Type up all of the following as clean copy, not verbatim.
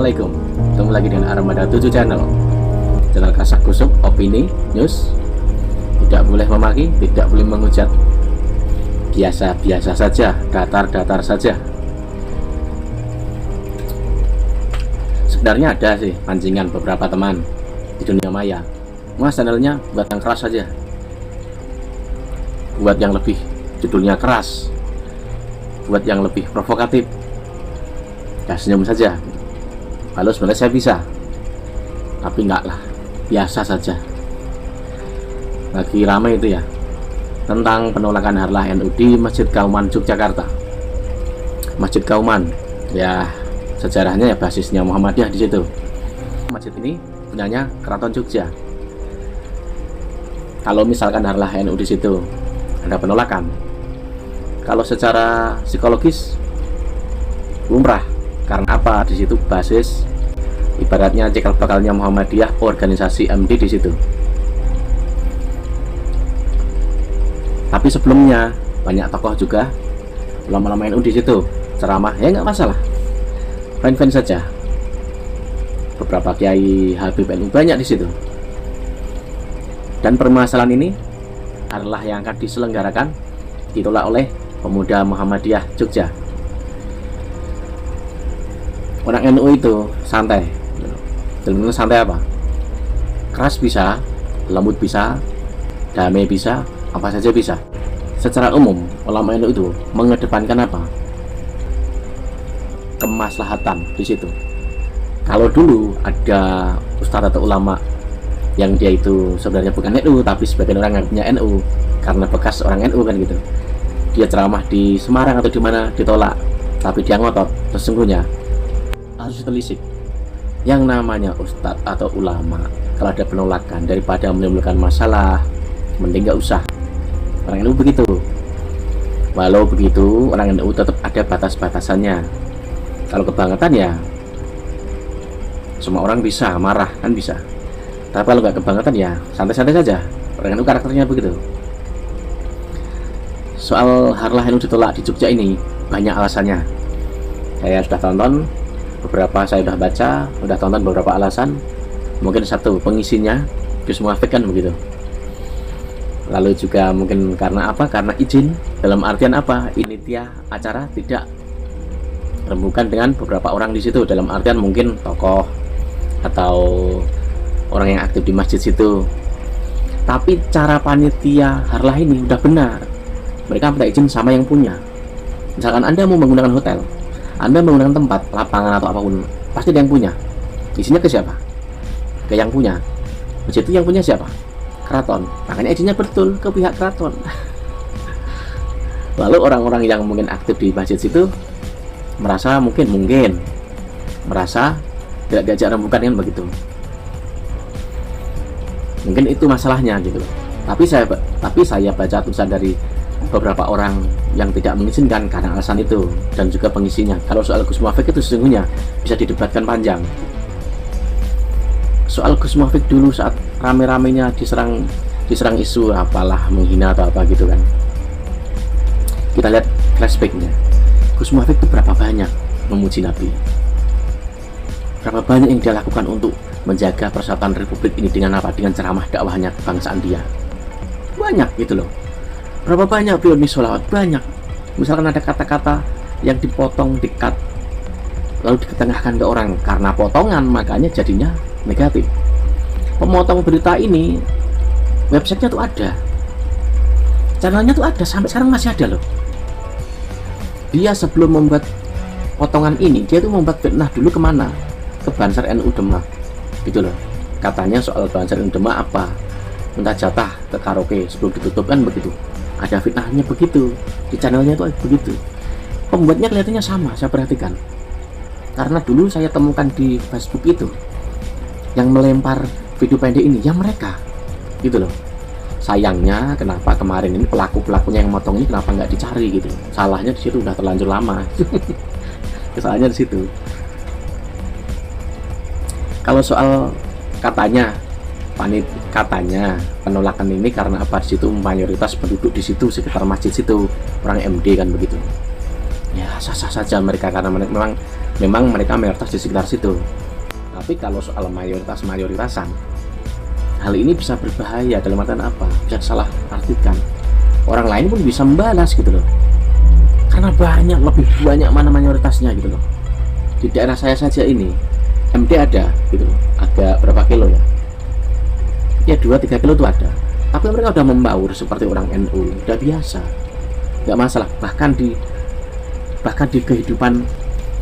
Assalamualaikum. Ketemu lagi dengan Armada 7 Channel. Channel kasak kusuk, opini, news. Tidak boleh memaki, tidak boleh menghujat. Biasa-biasa saja, datar-datar saja. Sebenarnya ada sih pancingan beberapa teman di dunia maya. Mas, channelnya buat yang keras saja, buat yang lebih judulnya keras, buat yang lebih provokatif. Ya senyum saja. Lalu sebenarnya saya bisa, tapi enggak lah, biasa saja. Lagi ramai itu ya, tentang penolakan harlah NU di Masjid Kauman Yogyakarta. Masjid Kauman, ya sejarahnya ya basisnya Muhammadiyah di situ. Masjid ini punyanya Keraton Jogja. Kalau misalkan harlah NU di situ ada penolakan, kalau secara psikologis lumrah. Karena apa? Di situ basis ibaratnya cikal bakalnya Muhammadiyah, organisasi MD di situ. Tapi sebelumnya banyak tokoh juga ulama-ulama NU di situ ceramah, ya nggak masalah, fine-fine saja. Beberapa kiai Habib NU banyak di situ. Dan permasalahan ini adalah yang akan diselenggarakan ditolak oleh pemuda Muhammadiyah Jogja. Orang NU itu santai. Dalam santai apa? Keras bisa, lembut bisa, damai bisa, apa saja bisa. Secara umum, ulama NU itu mengedepankan apa? Kemaslahatan di situ. Kalau dulu ada ustadz atau ulama yang dia itu sebenarnya bukan NU, tapi sebagian orang punya NU karena bekas orang NU kan gitu. Dia ceramah di Semarang atau di mana ditolak, tapi dia ngotot. Sesungguhnya harus telisik. Yang namanya ustadz atau ulama, kalau ada penolakan daripada menimbulkan masalah, mending nggak usah. Orang NU begitu. Walau begitu, orang NU tetap ada batas-batasannya. Kalau kebangetan ya semua orang bisa marah, kan bisa. Tapi kalau nggak kebangetan ya santai-santai saja. Orang NU karakternya begitu. Soal harlah NU ditolak di Jogja ini banyak alasannya. Saya sudah tonton beberapa, saya sudah baca, sudah tonton beberapa alasan. Mungkin satu, pengisinya Gus Muafik kan begitu. Lalu juga mungkin karena apa? Karena izin, dalam artian apa? Ini dia acara tidak rembukan dengan beberapa orang di situ, dalam artian mungkin tokoh atau orang yang aktif di masjid situ. Tapi cara panitia harlah ini udah benar. Mereka minta izin sama yang punya. Misalkan Anda mau menggunakan hotel, Anda menggunakan tempat, lapangan atau apapun, pasti ada yang punya. Izinnya ke siapa? Ke yang punya. Masjid itu yang punya siapa? Keraton. Makanya izinnya betul ke pihak keraton. Lalu orang-orang yang mungkin aktif di masjid situ merasa mungkin merasa tidak diajak rembukan kan begitu. Mungkin itu masalahnya gitu. Tapi saya baca tulisan dari beberapa orang yang tidak mengizinkan karena alasan itu, dan juga pengisinya. Kalau soal Gus Muafik itu sesungguhnya bisa didebatkan panjang. Soal Gus Muafik dulu saat rame-ramenya diserang isu apalah menghina atau apa gitu kan. Kita lihat flashbacknya. Gus Muafik itu berapa banyak memuji Nabi, berapa banyak yang dia lakukan untuk menjaga persatuan Republik ini dengan apa? Dengan ceramah dakwahnya kebangsaan dia. Banyak gitu loh. Berapa banyak beliau sholawat? Banyak. Misalkan ada kata-kata yang dipotong, di-cut, lalu diketengahkan ke orang karena potongan, makanya jadinya negatif. Pemotong berita ini websitenya tuh ada, channelnya tuh ada, sampai sekarang masih ada loh. Dia sebelum membuat potongan ini, dia tuh membuat fitnah dulu kemana? Ke Bansar NU Demak gitu loh. Katanya soal Bansar NU Demak apa? Minta jatah ke karaoke sebelum ditutup kan begitu. Ada fitnahnya begitu di channelnya tuh begitu. Pembuatnya kelihatannya sama, saya perhatikan. Karena dulu saya temukan di Facebook itu yang melempar video pendek ini, yang mereka gitu loh. Sayangnya kenapa kemarin ini pelakunya yang motong ini kenapa nggak dicari gitu? Salahnya di situ, udah terlanjur lama. Kesalahannya di situ. Kalau soal katanya penolakan ini karena apa? Di situ mayoritas penduduk di situ sekitar masjid situ orang MD kan begitu. Ya sah-sah saja mereka, karena memang memang mereka mayoritas di sekitar situ. Tapi kalau soal mayoritas-mayoritasan, hal ini bisa berbahaya. Dalam artian apa? Bisa salah artikan. Orang lain pun bisa membalas gitu loh. Karena lebih banyak mana mayoritasnya gitu loh. Di daerah saya saja ini, MD ada gitu loh. Agak berapa kilo ya? Ya 2-3 kilo itu ada. Tapi mereka udah membaur seperti orang NU, udah biasa, nggak masalah. Bahkan di kehidupan,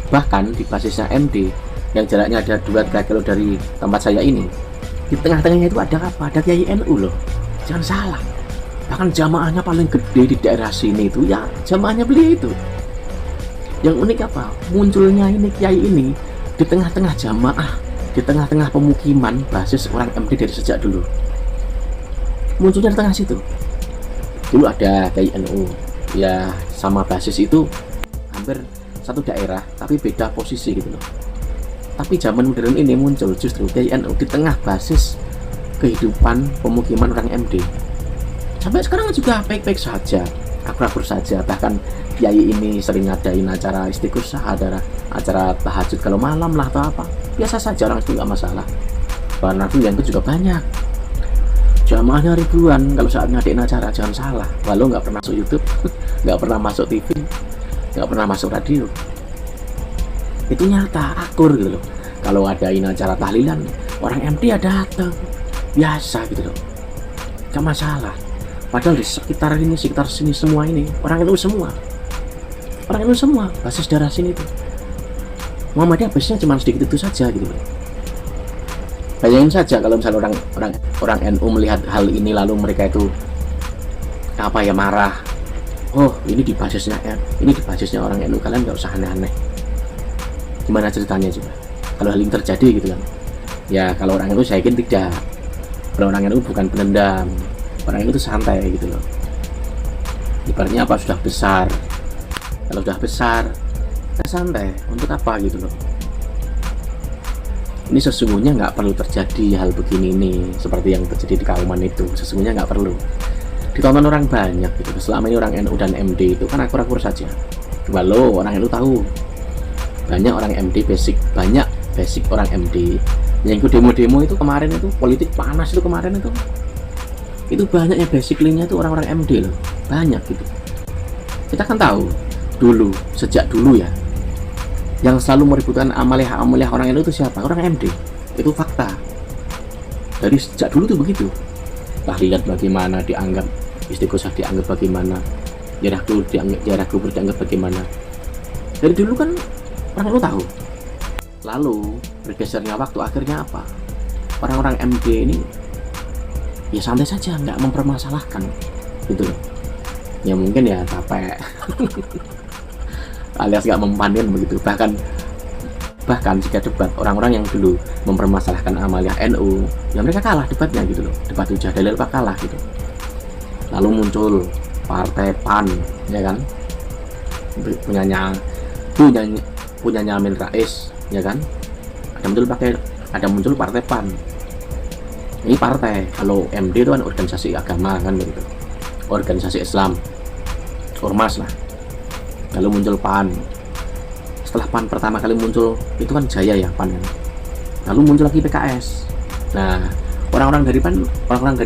bahkan di basisnya MD yang jaraknya ada 2-3 kilo dari tempat saya ini, di tengah-tengahnya itu ada apa? Ada Kiai NU loh, jangan salah. Bahkan jamaahnya paling gede di daerah sini itu ya jamaahnya beliau itu. Yang unik apa? Munculnya ini Kiai ini di tengah-tengah jamaah, di tengah-tengah pemukiman basis orang MD dari sejak dulu. Munculnya di tengah situ. Dulu ada Kiai NU, ya sama basis itu hampir satu daerah, tapi beda posisi gitu loh. Tapi zaman modern ini muncul justru Kiai NU di tengah basis kehidupan pemukiman orang MD. Sampai sekarang juga baik-baik saja, akur-akur saja. Bahkan Kiai ini sering ngadain acara istighosah, acara tahajud kalau malam lah atau apa. Biasa saja, orang itu nggak masalah. Karena yang itu juga banyak, jamaahnya ribuan. Kalau saat ngadain acara jangan salah, walau nggak pernah masuk YouTube, nggak pernah masuk TV, nggak pernah masuk radio. Itu nyata, akur gitu loh. Kalau adain acara tahlilan, orang MD ada datang, biasa gitu loh, nggak masalah. Padahal di sekitar sini semua ini orang itu semua, basis daerah sini tuh. Muhammadiyah basisnya cuma sedikit itu saja gitu loh. Bayangin saja kalau misalnya orang NU melihat hal ini lalu mereka itu marah. Oh, ini di basisnya orang NU, kalian nggak usah aneh-aneh. Gimana ceritanya juga kalau hal ini terjadi gitu kan? Ya kalau orang NU saya yakin tidak. Kalau orang NU bukan pendendam, orang NU itu santai gitu loh. Ibaratnya apa, sudah besar. Kalau sudah besar, ya santai. Untuk apa gitu loh? Ini sesungguhnya nggak perlu terjadi hal begini ini, seperti yang terjadi di Kauman itu. Sesungguhnya nggak perlu ditonton orang banyak gitu. Selama ini orang NU dan MD itu kan akur-akur saja. Walau orang NU tahu banyak orang MD banyak basic orang MD yang ikut demo-demo itu kemarin, itu politik panas itu kemarin itu banyaknya basically-nya itu orang-orang MD loh, banyak gitu. Kita kan tahu sejak dulu ya, yang selalu meributkan amaliyah orang NU itu siapa? Orang MD. Itu fakta. Dari sejak dulu tuh begitu. Tahlilat bagaimana dianggap, istighosah dianggap bagaimana, ziarah kubur dianggap bagaimana. Dari dulu kan orang NU tahu. Lalu bergesernya waktu, akhirnya apa? Orang-orang MD ini ya santai saja, nggak mempermasalahkan gitu loh. Ya mungkin ya capek alias nggak mempan begitu. Bahkan jika debat, orang-orang yang dulu mempermasalahkan amaliyah NU, ya mereka kalah debatnya gitu loh. Debat hujah dalil kalah gitu. Lalu muncul partai PAN, ya kan, punyanya Amin Rais, ya kan. Ada muncul partai PAN. Ini partai, kalau MD itu kan organisasi agama kan gitu, organisasi Islam, ormas lah. Lalu muncul PAN. Setelah PAN pertama kali muncul itu kan jaya ya PAN kan. Lalu muncul lagi PKS. Nah, orang-orang dari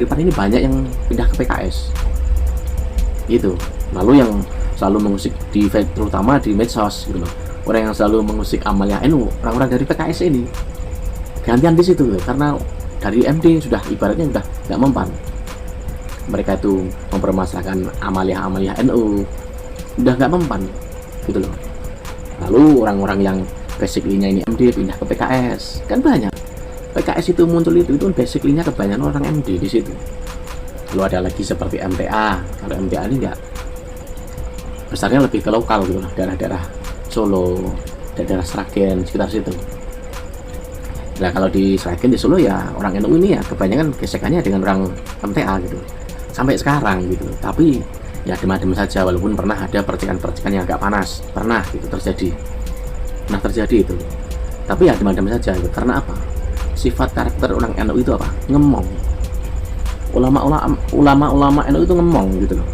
PAN ini banyak yang pindah ke PKS gitu. Lalu yang selalu mengusik terutama di medsos gitu loh, orang yang selalu mengusik amaliyah NU, orang-orang dari PKS ini gantian di situ loh. Karena dari MD sudah ibaratnya udah nggak mempan, mereka itu mempermasalahkan amaliyah NU, udah nggak mempan gitu loh. Lalu orang-orang yang basically-nya ini MD pindah ke PKS, kan banyak. PKS itu muncul itu basically-nya kebanyakan orang MD di situ. Lalu ada lagi seperti MTA. Kalau MTA ini enggak, besarnya lebih ke lokal gitu lah, daerah-daerah Solo, daerah Sragen, sekitar situ. Nah kalau di Sragen, di Solo ya orang NU ini ya kebanyakan gesekannya dengan orang MTA gitu sampai sekarang gitu. Tapi ya adem-adem saja, walaupun pernah ada percikan-percikan yang agak panas, pernah gitu terjadi itu. Tapi ya adem-adem saja gitu. Karena apa? Sifat karakter orang NU itu apa? Ngemong. Ulama-ulama NU itu ngemong gitu loh.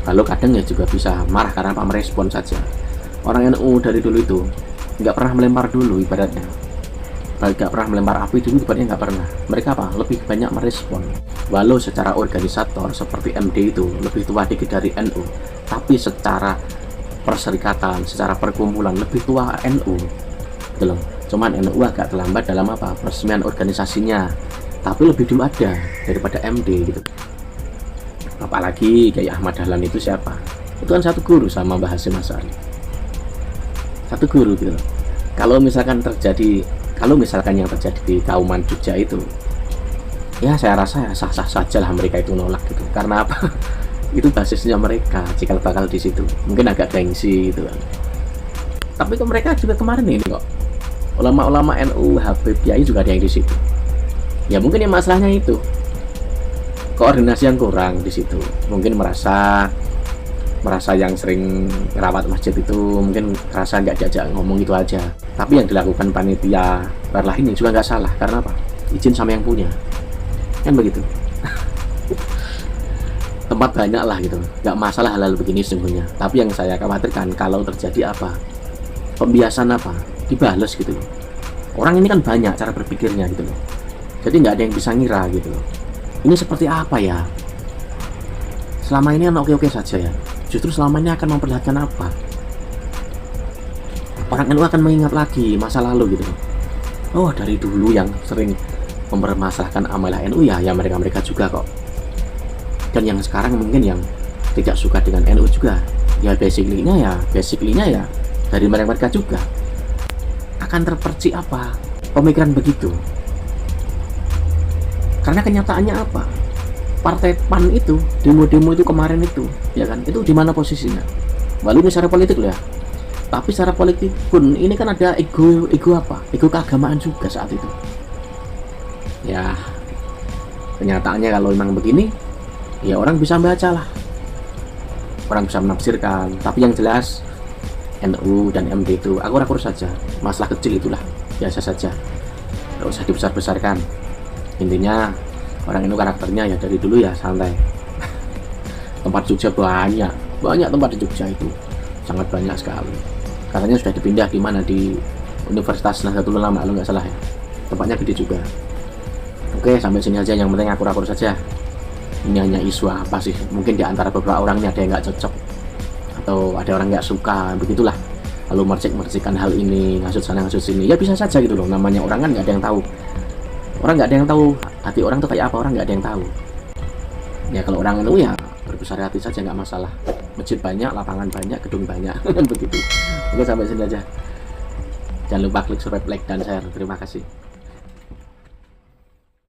Lalu kadang ya juga bisa marah karena apa, merespon saja. Orang NU dari dulu itu nggak pernah melempar dulu ibaratnya, nggak pernah melempar api dulu ibaratnya, nggak pernah. Mereka apa, lebih banyak merespon. Walau secara organisator seperti MD itu lebih tua dikit dari NU, tapi secara perserikatan, secara perkumpulan lebih tua NU gitu loh. Cuman NU agak terlambat dalam apa, peresmian organisasinya, tapi lebih dulu ada daripada MD gitu. Apalagi kayak Ahmad Dahlan itu siapa, itu kan satu guru sama Mbah Hasyim Asy'ari, satu guru gitu loh. Kalau misalkan yang terjadi di Kauman Jogja itu, ya saya rasa ya sah-sah saja lah mereka itu nolak gitu. Karena apa? Itu basisnya mereka cikal bakal di situ. Mungkin agak gengsi gitu kan. Tapi kok mereka juga kemarin ini kok, ulama-ulama NU, Habib, Kiai juga ada yang di situ. Ya mungkin yang masalahnya itu koordinasi yang kurang di situ. Mungkin merasa yang sering merawat masjid itu mungkin merasa nggak diajak ngomong itu aja. Tapi yang dilakukan panitia Barlah ini juga nggak salah. Karena apa? Izin sama yang punya, kan begitu. Tempat banyak lah gitu, nggak masalah hal-hal begini sesungguhnya. Tapi yang saya khawatirkan kalau terjadi apa, pembiasan apa, dibales gitu loh. Orang ini kan banyak cara berpikirnya gitu loh. Jadi nggak ada yang bisa ngira gitu loh. Ini seperti apa ya? Selama ini kan oke-oke saja ya. Justru selama ini akan memperlihatkan apa? Orang NU akan mengingat lagi masa lalu gitu. Oh, dari dulu yang sering mempermasalahkan amalah NU ya mereka juga kok. Dan yang sekarang mungkin yang tidak suka dengan NU juga, ya basically-nya ya dari mereka juga. Akan terpercik apa? Pemikiran begitu. Karena kenyataannya apa? Partai PAN itu, demo-demo itu kemarin itu, ya kan, itu di mana posisinya? Walau ini secara politik loh ya, tapi secara politik pun ini kan ada ego apa? Ego keagamaan juga saat itu. Ya, kenyataannya kalau memang begini, ya orang bisa baca lah, orang bisa menafsirkan. Tapi yang jelas NU dan MD itu akur-akur saja, masalah kecil itulah, biasa saja, nggak usah dibesar-besarkan. Intinya orang itu karakternya ya dari dulu ya santai. Tempat Jogja banyak tempat di Jogja itu, sangat banyak sekali. Katanya sudah dipindah di mana, di Universitas Nahdlatul Ulama kalau nggak salah ya, tempatnya gede juga. Oke, sampai sini aja, yang penting akur-akur saja. Ini hanya isu apa sih, mungkin di antara beberapa orang ini ada yang nggak cocok atau ada orang nggak suka, begitulah. Lalu mercik-mercikan hal ini, ngasut sana ngasut sini, ya bisa saja gitu loh. Namanya orang kan nggak ada yang tahu. Orang nggak ada yang tahu hati orang tuh kayak apa, orang nggak ada yang tahu. Ya kalau orang itu ya berbesar hati saja, nggak masalah. Masjid banyak, lapangan banyak, gedung banyak, begitu. Oke, sampai sini aja. Jangan lupa klik subscribe, like, dan share. Terima kasih.